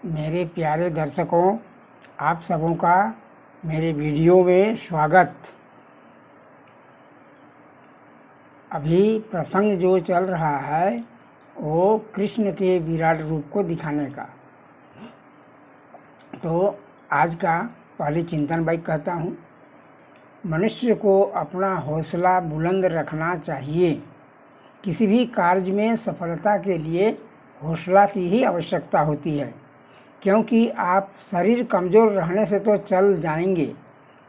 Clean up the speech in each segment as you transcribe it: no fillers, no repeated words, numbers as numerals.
मेरे प्यारे दर्शकों, आप सबों का मेरे वीडियो में स्वागत। अभी प्रसंग जो चल रहा है वो कृष्ण के विराट रूप को दिखाने का। तो आज का पहले चिंतन भाई कहता हूँ, मनुष्य को अपना हौसला बुलंद रखना चाहिए। किसी भी कार्य में सफलता के लिए हौसला की ही आवश्यकता होती है, क्योंकि आप शरीर कमज़ोर रहने से तो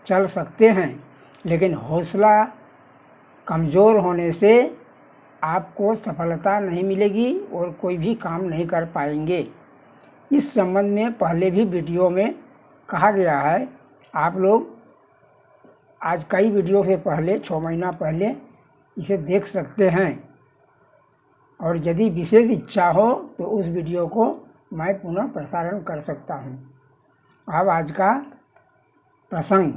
चल सकते हैं, लेकिन हौसला कमज़ोर होने से आपको सफलता नहीं मिलेगी और कोई भी काम नहीं कर पाएंगे। इस संबंध में पहले भी वीडियो में कहा गया है। आप लोग आज कई वीडियो से पहले 6 महीना पहले इसे देख सकते हैं, और यदि विशेष इच्छा हो तो उस वीडियो को मैं पुनः प्रसारण कर सकता हूँ। अब आज का प्रसंग,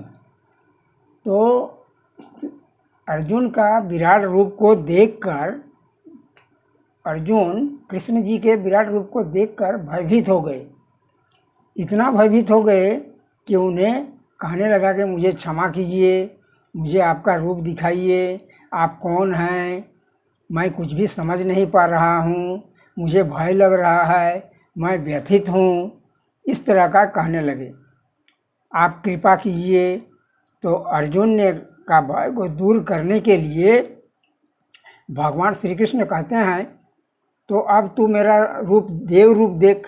तो अर्जुन का विराट रूप को देखकर अर्जुन कृष्ण जी के विराट रूप को देखकर भयभीत हो गए। इतना भयभीत हो गए कि उन्हें कहने लगा कि मुझे क्षमा कीजिए, मुझे आपका रूप दिखाइए, आप कौन हैं, मैं कुछ भी समझ नहीं पा रहा हूँ, मुझे भय लग रहा है, मैं व्यथित हूँ, इस तरह का कहने लगे। आप कृपा कीजिए। तो अर्जुन ने का भय को दूर करने के लिए भगवान श्री कृष्ण कहते हैं, तो अब तू मेरा रूप देव रूप देख,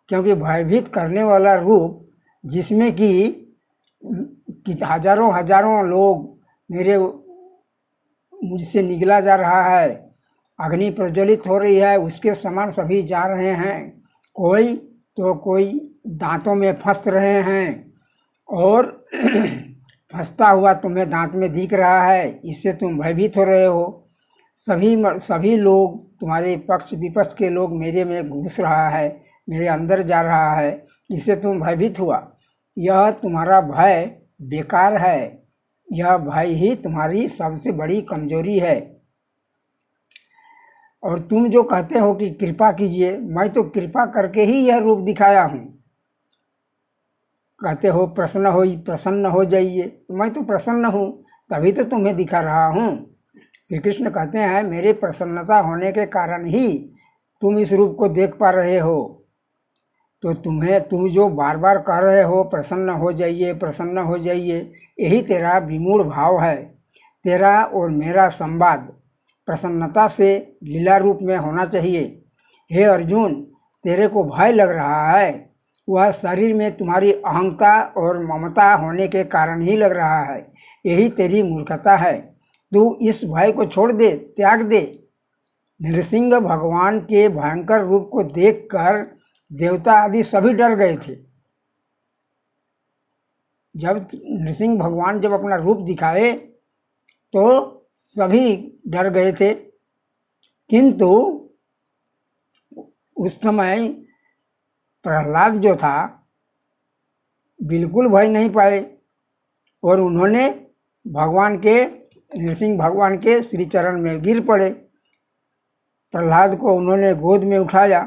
क्योंकि भयभीत करने वाला रूप जिसमें कि हजारों लोग मुझसे निगला जा रहा है, अग्नि प्रज्वलित हो रही है, उसके समान सभी जा रहे हैं, कोई दांतों में फंस रहे हैं और फंसता हुआ तुम्हें दांत में दिख रहा है, इससे तुम भयभीत हो रहे हो। सभी लोग, तुम्हारे पक्ष विपक्ष के लोग मेरे में घुस रहा है, मेरे अंदर जा रहा है, इससे तुम भयभीत हुआ। यह तुम्हारा भय बेकार है, यह भय ही तुम्हारी सबसे बड़ी कमजोरी है। और तुम जो कहते हो कि कृपा कीजिए, मैं तो कृपा करके ही यह रूप दिखाया हूँ। कहते हो प्रसन्न हो जाइए, तो मैं तो प्रसन्न हूँ, तभी तो तुम्हें दिखा रहा हूँ। श्री कृष्ण कहते हैं, मेरे प्रसन्नता होने के कारण ही तुम इस रूप को देख पा रहे हो। तो तुम जो बार बार कह रहे हो प्रसन्न हो जाइए, यही तेरा विमूढ़ भाव है। तेरा और मेरा संवाद प्रसन्नता से लीला रूप में होना चाहिए। हे अर्जुन, तेरे को भय लग रहा है, वह शरीर में तुम्हारी अहंता और ममता होने के कारण ही लग रहा है। यही तेरी मूर्खता है। तू इस भय को छोड़ दे, त्याग दे। नृसिंह भगवान के भयंकर रूप को देखकर देवता आदि सभी डर गए थे। जब नृसिंह भगवान जब अपना रूप दिखाए तो सभी डर गए थे, किंतु उस समय प्रहलाद जो था बिल्कुल भय नहीं पाए, और उन्होंने नृसिंह भगवान के श्री चरण में गिर पड़े। प्रहलाद को उन्होंने गोद में उठाया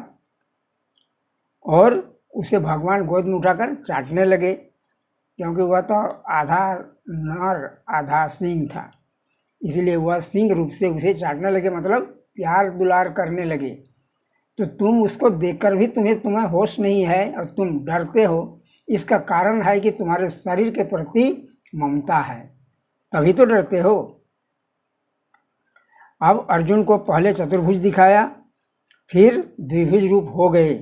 और उसे भगवान गोद में उठाकर चाटने लगे, क्योंकि वह तो आधा नर आधा सिंह था, इसलिए वह सिंह रूप से उसे चाटने लगे, मतलब प्यार दुलार करने लगे। तो तुम उसको देखकर भी तुम्हें होश नहीं है और तुम डरते हो। इसका कारण है कि तुम्हारे शरीर के प्रति ममता है, तभी तो डरते हो। अब अर्जुन को पहले चतुर्भुज दिखाया, फिर द्विभुज रूप हो गए।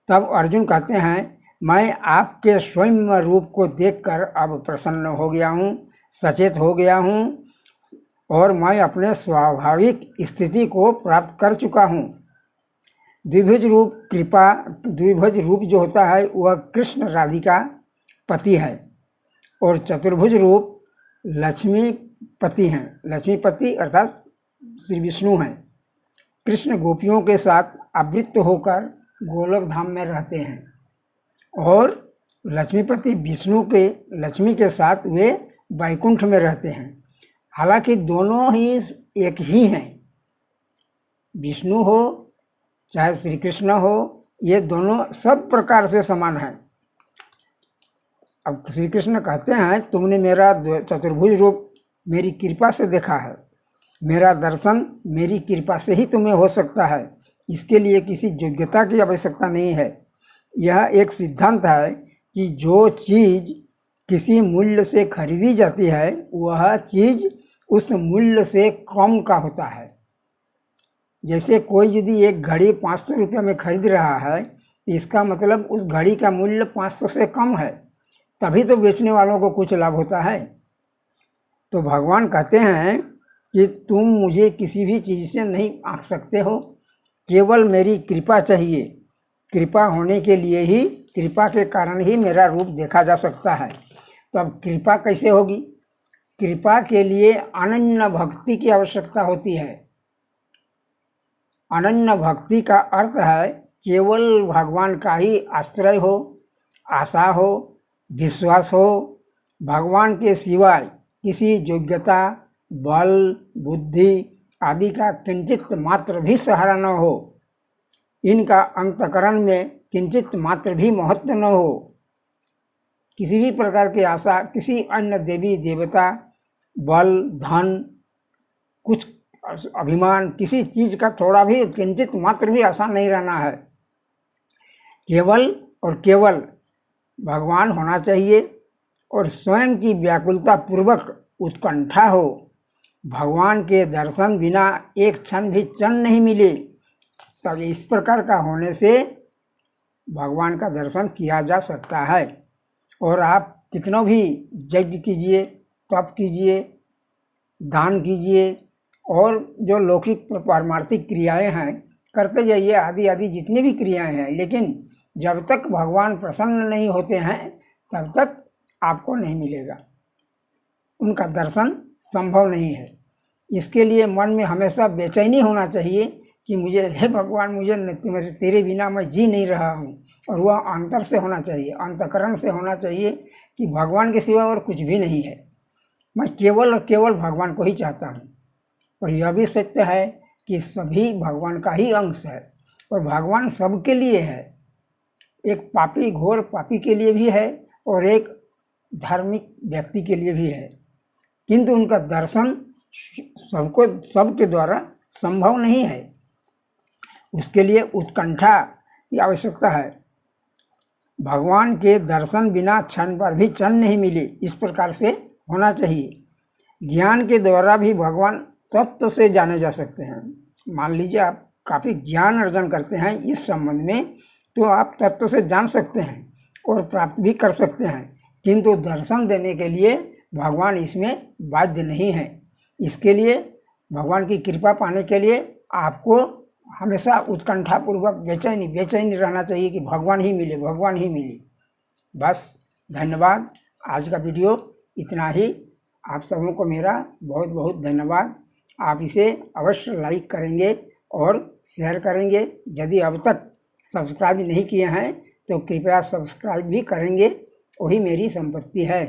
तब अर्जुन कहते हैं, मैं आपके स्वयं रूप को देखकर अब प्रसन्न हो गया हूँ, सचेत हो गया हूँ, और मैं अपने स्वाभाविक स्थिति को प्राप्त कर चुका हूँ। द्विभुज रूप जो होता है वह कृष्ण राधिका पति है, और चतुर्भुज रूप लक्ष्मीपति हैं। लक्ष्मीपति अर्थात श्री विष्णु हैं। कृष्ण गोपियों के साथ आवृत्त होकर गोलोक धाम में रहते हैं, और लक्ष्मीपति लक्ष्मी के साथ वे वैकुंठ में रहते हैं। हालांकि दोनों ही एक ही हैं, विष्णु हो चाहे श्री कृष्ण हो ये दोनों सब प्रकार से समान हैं। अब श्री कृष्ण कहते हैं तुमने मेरा चतुर्भुज रूप मेरी कृपा से देखा है, मेरा दर्शन मेरी कृपा से ही तुम्हें हो सकता है, इसके लिए किसी योग्यता की आवश्यकता नहीं है। यह एक सिद्धांत है कि जो चीज़ किसी मूल्य से खरीदी जाती है वह चीज़ उस मूल्य से कम का होता है। जैसे कोई यदि एक घड़ी 500 रुपये में खरीद रहा है, इसका मतलब उस घड़ी का मूल्य 500 से कम है, तभी तो बेचने वालों को कुछ लाभ होता है। तो भगवान कहते हैं कि तुम मुझे किसी भी चीज़ से नहीं आंक सकते हो, केवल मेरी कृपा चाहिए। कृपा होने के लिए ही, कृपा के कारण ही मेरा रूप देखा जा सकता है। तो अब कृपा कैसे होगी? कृपा के लिए अनन्य भक्ति की आवश्यकता होती है। अनन्य भक्ति का अर्थ है केवल भगवान का ही आश्रय हो, आशा हो, विश्वास हो। भगवान के सिवाय किसी योग्यता, बल, बुद्धि आदि का किंचित मात्र भी सहारा न हो, इनका अंतकरण में किंचित मात्र भी महत्व न हो। किसी भी प्रकार की आशा, किसी अन्य देवी देवता, बल, धन, कुछ अभिमान, किसी चीज़ का थोड़ा भी किंचित मात्र भी आशा नहीं रहना है। केवल और केवल भगवान होना चाहिए और स्वयं की व्याकुलता पूर्वक उत्कंठा हो। भगवान के दर्शन बिना एक क्षण भी चैन नहीं मिले। तब इस प्रकार का होने से भगवान का दर्शन किया जा सकता है। और आप कितनों भी यज्ञ कीजिए, तप कीजिए, दान कीजिए और जो लौकिक पारमार्थिक क्रियाएं हैं करते जाइए, आदि आदि जितनी भी क्रियाएं हैं, लेकिन जब तक भगवान प्रसन्न नहीं होते हैं तब तक आपको नहीं मिलेगा, उनका दर्शन संभव नहीं है। इसके लिए मन में हमेशा बेचैनी होना चाहिए कि मुझे, हे भगवान, मुझे तेरे बिना मैं जी नहीं रहा हूँ। और वह अंतर से होना चाहिए, अंतकरण से होना चाहिए कि भगवान के सिवा और कुछ भी नहीं है, मैं केवल और केवल भगवान को ही चाहता हूँ। और यह भी सत्य है कि सभी भगवान का ही अंश है और भगवान सबके लिए है। एक पापी, घोर पापी के लिए भी है और एक धार्मिक व्यक्ति के लिए भी है, किंतु उनका दर्शन सबके द्वारा संभव नहीं है। उसके लिए उत्कंठा की आवश्यकता है। भगवान के दर्शन बिना क्षण पर भी क्षण नहीं मिले, इस प्रकार से होना चाहिए। ज्ञान के द्वारा भी भगवान तत्व से जाने जा सकते हैं। मान लीजिए आप काफ़ी ज्ञान अर्जन करते हैं इस संबंध में, तो आप तत्व से जान सकते हैं और प्राप्त भी कर सकते हैं, किंतु दर्शन देने के लिए भगवान इसमें बाध्य नहीं है। इसके लिए भगवान की कृपा पाने के लिए आपको हमेशा उत्कंठापूर्वक बेचैनी रहना चाहिए कि भगवान ही मिले, भगवान ही मिले। बस, धन्यवाद। आज का वीडियो इतना ही। आप सबों को मेरा बहुत बहुत धन्यवाद। आप इसे अवश्य लाइक करेंगे और शेयर करेंगे। यदि अब तक सब्सक्राइब नहीं किए हैं तो कृपया सब्सक्राइब भी करेंगे, वही मेरी संपत्ति है।